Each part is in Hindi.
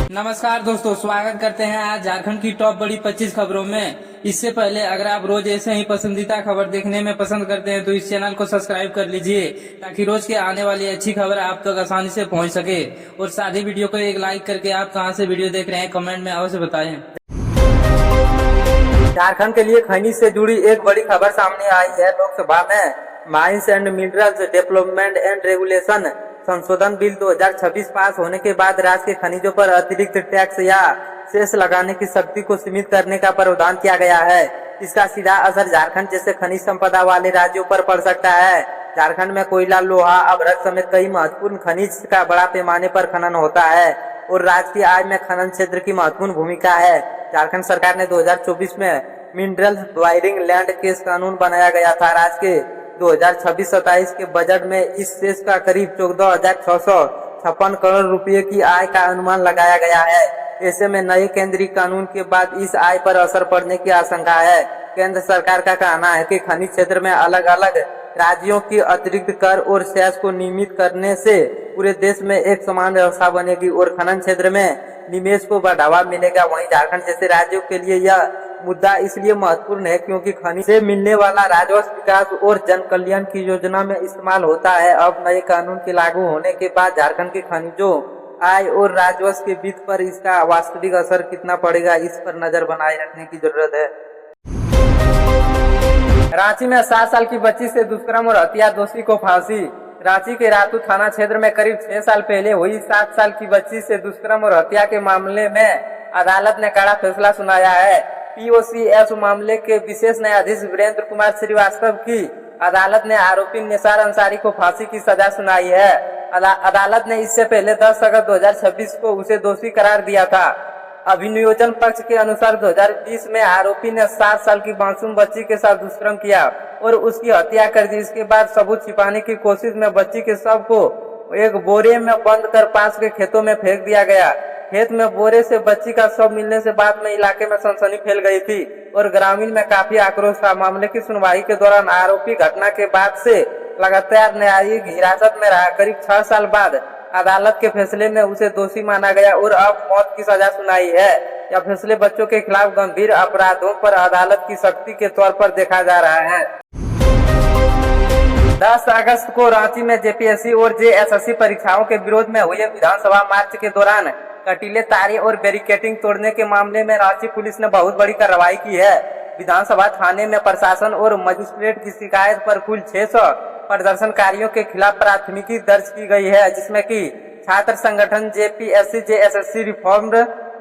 नमस्कार दोस्तों, स्वागत करते हैं आज झारखंड की टॉप बड़ी 25 खबरों में। इससे पहले अगर आप रोज ऐसे ही पसंदीदा खबर देखने में पसंद करते हैं तो इस चैनल को सब्सक्राइब कर लीजिए ताकि रोज के आने वाली अच्छी खबर आप तक आसानी से पहुंच सके। और साथ ही वीडियो को एक लाइक करके आप कहां से वीडियो देख रहे हैं कमेंट में अवश्य बताएं। झारखंड के लिए खनिज से जुड़ी एक बड़ी खबर सामने आई है। लोकसभा में mines and minerals development and regulation संशोधन बिल 2026 पास होने के बाद राज्य के खनिजों पर अतिरिक्त टैक्स या सेस लगाने की शक्ति को सीमित करने का प्रावधान किया गया है। इसका सीधा असर झारखंड जैसे खनिज संपदा वाले राज्यों पर पड़ सकता है। झारखंड में कोयला, लोहा, अभ्रक समेत कई महत्वपूर्ण खनिज का बड़ा पैमाने पर खनन होता है और राज्य की आय में खनन क्षेत्र की महत्वपूर्ण भूमिका है। झारखंड सरकार ने 2024 में मिनरल्स वायरिंग लैंड केस कानून बनाया गया था। राज्य के 2026-27 के बजट में इस सेस का करीब 14,656 करोड़ रुपए की आय का अनुमान लगाया गया है। ऐसे में नए केंद्रीय कानून के बाद इस आय पर असर पड़ने की आशंका है। केंद्र सरकार का कहना है कि खनिज क्षेत्र में अलग अलग राज्यों की अतिरिक्त कर और सेस को नियमित करने से पूरे देश में एक समान व्यवस्था बनेगी और खनन क्षेत्र में निवेश को बढ़ावा मिलेगा। वहीं झारखंड जैसे राज्यों के लिए यह मुद्दा इसलिए महत्वपूर्ण है क्योंकि खनिज से मिलने वाला राजस्व विकास और जन कल्याण की योजना में इस्तेमाल होता है। अब नए कानून के लागू होने के बाद झारखंड के खनिजों, आय और राजस्व के वित्त पर इसका वास्तविक असर कितना पड़ेगा, इस पर नजर बनाए रखने की जरूरत है। रांची में 7 साल की बच्ची से दुष्कर्म और हत्या, दोषी को फांसी। रांची के रातू थाना क्षेत्र में करीब 6 साल पहले हुई 7 साल की बच्ची से दुष्कर्म और हत्या के मामले में अदालत ने कड़ा फैसला सुनाया है। पीओसीएस मामले के विशेष न्यायाधीश वीरेंद्र कुमार श्रीवास्तव की अदालत ने आरोपी निसार अंसारी को फांसी की सजा सुनाई है। अदालत ने इससे पहले 10 अगस्त 2026 को उसे दोषी करार दिया था। अभिनियोजन पक्ष के अनुसार 2020 में आरोपी ने 7 साल की मासूम बच्ची के साथ दुष्कर्म किया और उसकी हत्या कर दी। इसके बाद सबूत छिपाने की कोशिश में बच्ची के शव को एक बोरे में बंद कर पास के खेतों में फेंक दिया गया। खेत में बोरे से बच्ची का शव मिलने से बाद में इलाके में सनसनी फैल गई थी और ग्रामीण में काफी आक्रोश था। मामले की सुनवाई के दौरान आरोपी घटना के बाद से लगातार न्यायिक हिरासत में रहा। करीब 6 साल बाद अदालत के फैसले में उसे दोषी माना गया और अब मौत की सजा सुनाई है। यह फैसले बच्चों के खिलाफ गंभीर अपराधों पर अदालत की सख्ती के तौर पर देखा जा रहा है। 10 अगस्त को रांची में जेपीएससी और जेएसएससी परीक्षाओं के विरोध में हुए विधानसभा मार्च के दौरान कटीले तारे और बैरिकेडिंग तोड़ने के मामले में रांची पुलिस ने बहुत बड़ी कार्रवाई की है। विधानसभा थाने में प्रशासन और मजिस्ट्रेट की शिकायत पर कुल 600 प्रदर्शनकारियों के खिलाफ प्राथमिकी दर्ज की गई है, जिसमें कि छात्र संगठन जेपीएससी जेएसएससी रिफॉर्म्ड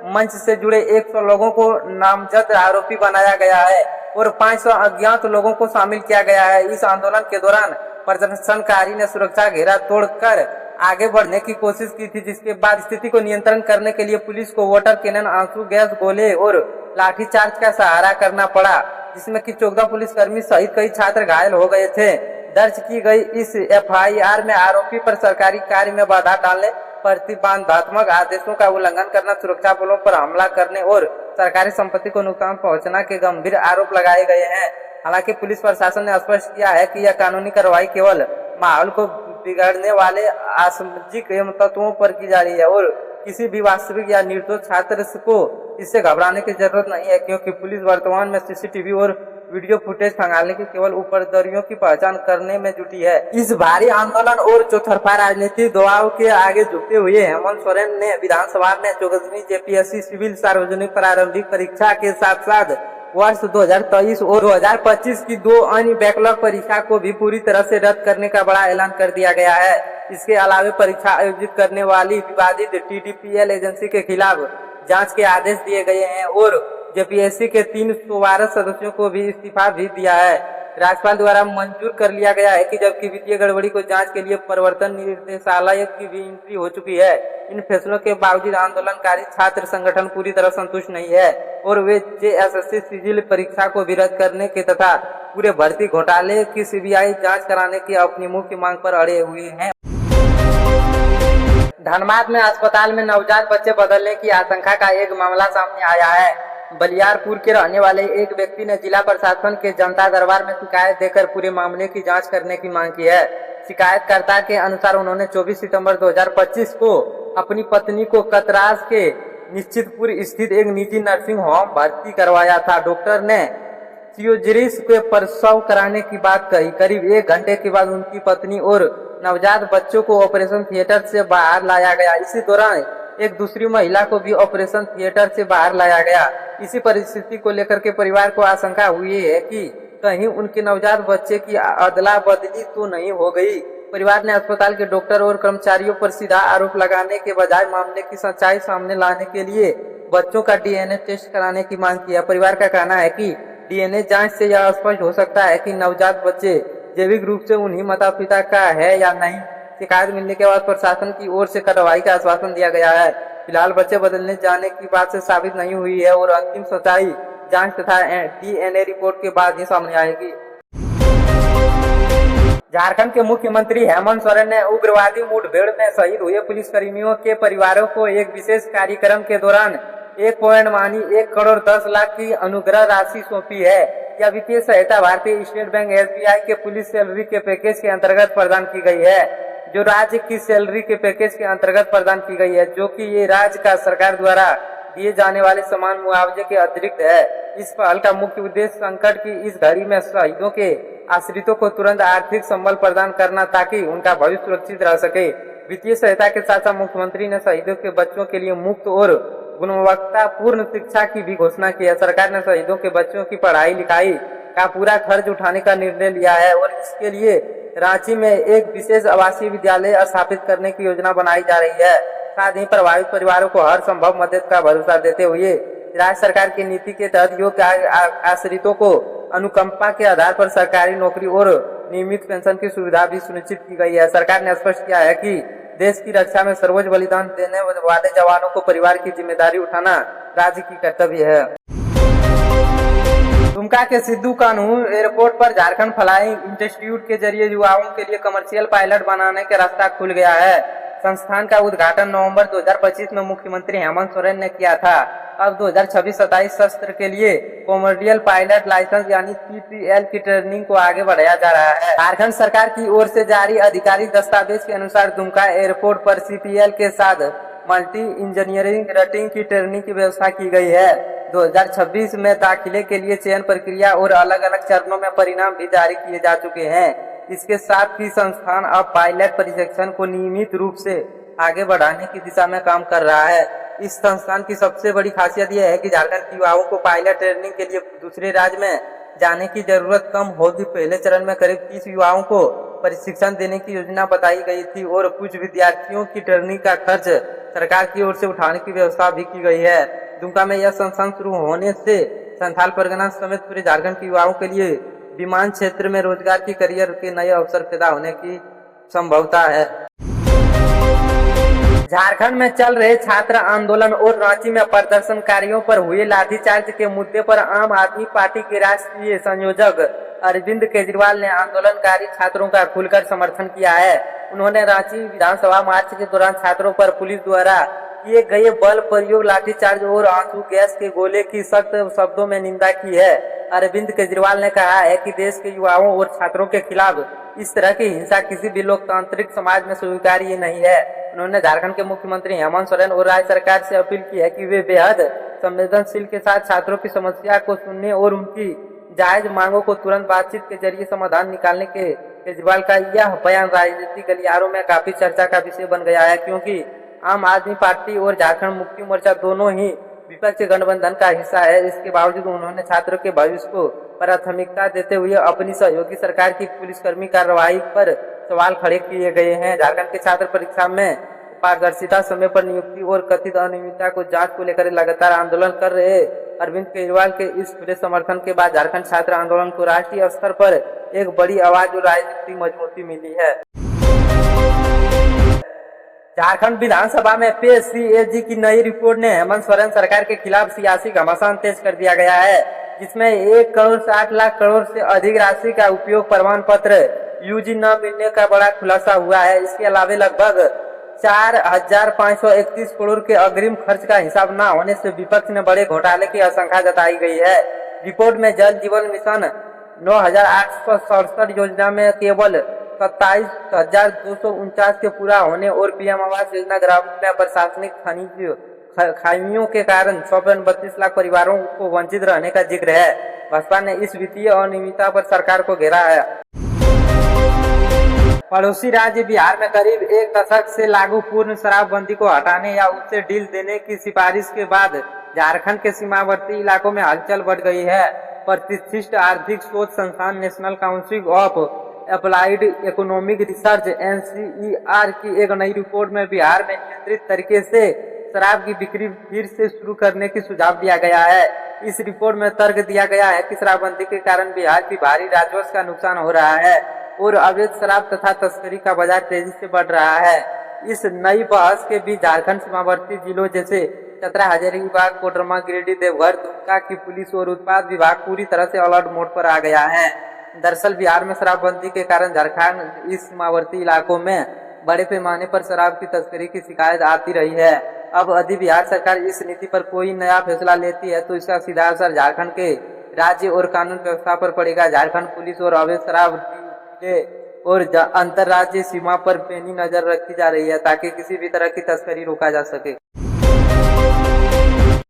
मंच से जुड़े 100 लोगों को नामजद आरोपी बनाया गया है और 500 अज्ञात लोगों को शामिल किया गया है। इस आंदोलन के दौरान प्रदर्शनकारी ने सुरक्षा घेरा तोड़कर आगे बढ़ने की कोशिश की थी, जिसके बाद स्थिति को नियंत्रण करने के लिए पुलिस को वाटर कैनन, आंसू गैस गोले और लाठीचार्ज का सहारा करना पड़ा, जिसमें कि 14 पुलिसकर्मी सहित कई छात्र घायल हो गए थे। दर्ज की गई इस एफआईआर में आरोपी पर सरकारी कार्य में बाधा डालने, प्रतिबंधात्मक आदेशों का उल्लंघन करना, सुरक्षा बलों पर हमला करने और सरकारी संपत्ति को नुकसान पहुंचाने के गंभीर आरोप लगाए गए हैं। हालांकि पुलिस प्रशासन ने स्पष्ट किया है कि यह कानूनी कार्रवाई केवल माहौल को बिगड़ने वाले असामाजिक तत्वों पर की जा रही है और किसी भी वास्तविक या निर्दोष छात्र को इससे घबराने की जरूरत नहीं है, क्योंकि पुलिस वर्तमान में सीसीटीवी और वीडियो फुटेज खंगालने की केवल उपद्रवियों की पहचान करने में जुटी है। इस भारी आंदोलन और चौतरफा राजनीतिक दबाव के आगे झुकते हुए हेमंत सोरेन ने विधानसभा में 14वीं जेपीएससी सिविल सार्वजनिक प्रारंभिक परीक्षा के साथ साथ वर्ष 2023 और 2025 की 2 अन्य बैकलॉग परीक्षा को भी पूरी तरह से रद्द करने का बड़ा ऐलान कर दिया गया है। इसके अलावा परीक्षा आयोजित करने वाली विवादित टीडीपीएल एजेंसी के खिलाफ जांच के आदेश दिए गए हैं और जेपीएससी के 312 सदस्यों को भी इस्तीफा भी दिया है। राज्यपाल द्वारा मंजूर कर लिया गया है कि जबकि वित्तीय गड़बड़ी को जांच के लिए प्रवर्तन निदेशालय की भी एंट्री हो चुकी है। इन फैसलों के बावजूद आंदोलनकारी छात्र संगठन पूरी तरह संतुष्ट नहीं है और वे जेएसएससी सिविल परीक्षा को भी रद्द करने के तथा पूरे भर्ती घोटाले की सीबीआई जांच कराने की अपनी मुख्य मांग पर अड़े हुए हैं। धनबाद में अस्पताल में नवजात बच्चे बदलने की आशंका का एक मामला सामने आया है। बलियारपुर के रहने वाले एक व्यक्ति ने जिला प्रशासन के जनता दरबार में शिकायत देकर पूरे मामले की जांच करने की मांग की है। शिकायतकर्ता के अनुसार उन्होंने 24 सितंबर 2025 को अपनी पत्नी को कतरास के निश्चितपुर स्थित एक निजी नर्सिंग होम भर्ती करवाया था। डॉक्टर ने सीजरियन के प्रसव कराने की बात कही। करीब 1 घंटे के बाद उनकी पत्नी और नवजात बच्चों को ऑपरेशन थिएटर से बाहर लाया गया। इसी दौरान एक दूसरी महिला को भी ऑपरेशन थिएटर से बाहर लाया गया। इसी परिस्थिति को लेकर के परिवार को आशंका हुई है कि कहीं उनके नवजात बच्चे की अदला बदली तो नहीं हो गई। परिवार ने अस्पताल के डॉक्टर और कर्मचारियों पर सीधा आरोप लगाने के बजाय मामले की सच्चाई सामने लाने के लिए बच्चों का डीएनए टेस्ट कराने की मांग की है। परिवार का कहना है कि डीएनए जांच से यह स्पष्ट हो सकता है कि नवजात बच्चे जैविक रूप से उन्हीं माता पिता का है या नहीं। शिकायत मिलने के बाद प्रशासन की ओर से कार्रवाई का आश्वासन दिया गया है। फिलहाल बच्चे बदलने जाने की बात से साबित नहीं हुई है और अंतिम सच्चाई जांच तथा डीएनए रिपोर्ट के बाद ही सामने आएगी। झारखंड के मुख्यमंत्री हेमंत सोरेन ने उग्रवादी मुठभेड़ में शहीद हुए पुलिसकर्मियों के परिवारों को एक विशेष कार्यक्रम के दौरान 1 करोड़ 10 लाख की अनुग्रह राशि सौंपी है। यह वित्तीय सहायता भारतीय स्टेट बैंक SBI के पुलिस सैलरी के पैकेज के अंतर्गत प्रदान की गई है, जो राज्य की सैलरी के पैकेज के अंतर्गत प्रदान की गई है, जो कि ये राज्य का सरकार द्वारा दिए जाने वाले समान मुआवजे के अतिरिक्त है। इस पहल का मुख्य उद्देश्य संकट की इस घड़ी में शहीदों के आश्रितों को तुरंत आर्थिक संबल प्रदान करना ताकि उनका भविष्य सुरक्षित रह सके। वित्तीय सहायता के साथ साथ मुख्यमंत्री ने शहीदों के बच्चों के लिए मुफ्त और गुणवत्तापूर्ण शिक्षा की भी घोषणा की है। सरकार ने शहीदों के बच्चों की पढ़ाई लिखाई का पूरा खर्च उठाने का निर्णय लिया है और इसके लिए रांची में एक विशेष आवासीय विद्यालय स्थापित करने की योजना बनाई जा रही है। साथ ही प्रभावित परिवारों को हर संभव मदद का भरोसा देते हुए राज्य सरकार की नीति के तहत योग्य आश्रितों को अनुकंपा के आधार पर सरकारी नौकरी और नियमित पेंशन की सुविधा भी सुनिश्चित की गई है। सरकार ने स्पष्ट किया है कि देश की रक्षा में सर्वोच्च बलिदान देने वाले जवानों को परिवार की जिम्मेदारी उठाना राज्य की कर्तव्य है। दुमका के सिद्धू कान्हू एयरपोर्ट पर झारखंड फ्लाइंग इंस्टीट्यूट के जरिए युवाओं के लिए कमर्शियल पायलट बनाने का रास्ता खुल गया है। संस्थान का उद्घाटन नवंबर 2025 में मुख्यमंत्री हेमंत सोरेन ने किया था। अब 2026-27 सत्र के लिए कॉमर्शियल पायलट लाइसेंस यानी CPL की ट्रेनिंग को आगे बढ़ाया जा रहा है। झारखंड सरकार की ओर से जारी आधिकारिक दस्तावेज के अनुसार दुमका एयरपोर्ट पर CPL के साथ मल्टी इंजीनियरिंग रेटिंग की ट्रेनिंग की व्यवस्था की गई है। 2026 में दाखिले के लिए चयन प्रक्रिया और अलग अलग चरणों में परिणाम भी जारी किए जा चुके हैं। इसके साथ ही संस्थान अब पायलट प्रशिक्षण को नियमित रूप से आगे बढ़ाने की दिशा में काम कर रहा है। इस संस्थान की सबसे बड़ी खासियत यह है कि झारखंड के युवाओं को पायलट ट्रेनिंग के लिए दूसरे राज्य में जाने की जरूरत कम होगी। पहले चरण में करीब 30 युवाओं को प्रशिक्षण देने की योजना बताई गई थी और कुछ विद्यार्थियों की ट्रेनिंग का खर्च सरकार की ओर से उठाने की व्यवस्था भी की गई है। दुमका में यह संस्थान शुरू होने से संथाल परगना समेत पूरे झारखंड के युवाओं के लिए विमान क्षेत्र में रोजगार की करियर के नए अवसर पैदा होने की संभावना है। झारखंड में चल रहे छात्र आंदोलन और रांची में प्रदर्शनकारियों पर हुए लाठीचार्ज के मुद्दे पर आम आदमी पार्टी के राष्ट्रीय संयोजक अरविंद केजरीवाल ने आंदोलनकारी छात्रों का खुलकर समर्थन किया है। उन्होंने रांची विधानसभा मार्च के दौरान छात्रों पर पुलिस द्वारा किए गए बल प्रयोग, लाठीचार्ज और आंसू गैस के गोले की सख्त शब्दों में निंदा की है। अरविंद केजरीवाल ने कहा है कि देश के युवाओं और छात्रों के खिलाफ इस तरह की हिंसा किसी भी लोकतांत्रिक समाज में स्वीकार्य नहीं है। उन्होंने झारखंड के मुख्यमंत्री हेमंत सोरेन और राज्य सरकार से अपील की है कि वे बेहद संवेदनशील के साथ छात्रों की समस्या को सुनने और उनकी जायज मांगों को तुरंत बातचीत के जरिए समाधान निकालने के केजरीवाल का यह बयान राजनीतिक गलियारों में काफी चर्चा का विषय बन गया है, क्योंकि आम आदमी पार्टी और झारखंड मुक्ति मोर्चा दोनों ही विपक्षी गठबंधन का हिस्सा है। इसके बावजूद उन्होंने छात्रों के भविष्य को प्राथमिकता देते हुए अपनी सहयोगी सरकार की पुलिसकर्मी कार्रवाई पर सवाल खड़े किए गए हैं। झारखंड के छात्र परीक्षा में पारदर्शिता, समय पर नियुक्ति और कथित अनियमितता को जांच को लेकर लगातार आंदोलन कर रहे अरविंद केजरीवाल के इस पूरे समर्थन के बाद झारखंड छात्र आंदोलन को राष्ट्रीय स्तर पर एक बड़ी आवाज और राजनीतिक मजबूती मिली है। झारखंड विधानसभा में पेश CAG की नई रिपोर्ट ने हेमंत सोरेन सरकार के खिलाफ सियासी घमासान तेज कर दिया गया है, जिसमें 1 करोड़ 60 लाख करोड़ से अधिक राशि का उपयोग प्रमाण पत्र UG न मिलने का बड़ा खुलासा हुआ है। इसके अलावा लगभग 4,531 करोड़ के अग्रिम खर्च का हिसाब न होने से विपक्ष ने बड़े घोटाले की आशंका जताई गई है। रिपोर्ट में जल जीवन मिशन 9,867 योजना में केवल 27,249 के पूरा होने और PM आवास योजना ग्रामीण में प्रशासनिक खनिज खामियों के कारण 132 लाख परिवारों को वंचित रहने का जिक्र है। बसपा ने इस वित्तीय अनियमितता पर सरकार को घेरा है। पड़ोसी राज्य बिहार में करीब एक दशक से लागू पूर्ण शराबबंदी को हटाने या उससे ढील देने की सिफारिश के बाद झारखंड के सीमावर्ती इलाकों में हलचल बढ़ गई है। प्रतिष्ठित आर्थिक शोध संस्थान national council of applied economic research NCER की एक नई रिपोर्ट में बिहार में नियंत्रित तरीके से शराब की बिक्री फिर से शुरू करने की सुझाव दिया गया है। इस रिपोर्ट में तर्क दिया गया है कि शराबबंदी के कारण बिहार की भारी राजस्व का नुकसान हो रहा है और अवैध शराब तथा तस्करी का बाजार तेजी से बढ़ रहा है। इस नई बहस के बीच झारखंड सीमावर्ती जिलों जैसे चतरा, हजारीबाग, कोडरमा, गिरिडीह, देवघर, दुमका की पुलिस और उत्पाद विभाग पूरी तरह से अलर्ट मोड पर आ गया है। दरअसल बिहार में शराबबंदी के कारण झारखंड इस सीमावर्ती इलाकों में बड़े पैमाने पर शराब की तस्करी की शिकायत आती रही है। अब यदि बिहार सरकार इस नीति पर कोई नया फैसला लेती है तो इसका सीधा असर झारखंड के राज्य और कानून व्यवस्था पर पड़ेगा। झारखंड पुलिस और अवैध शराब और अंतर्राज्यीय सीमा पर पैनी नजर रखी जा रही है ताकि किसी भी तरह की तस्करी रोका जा सके।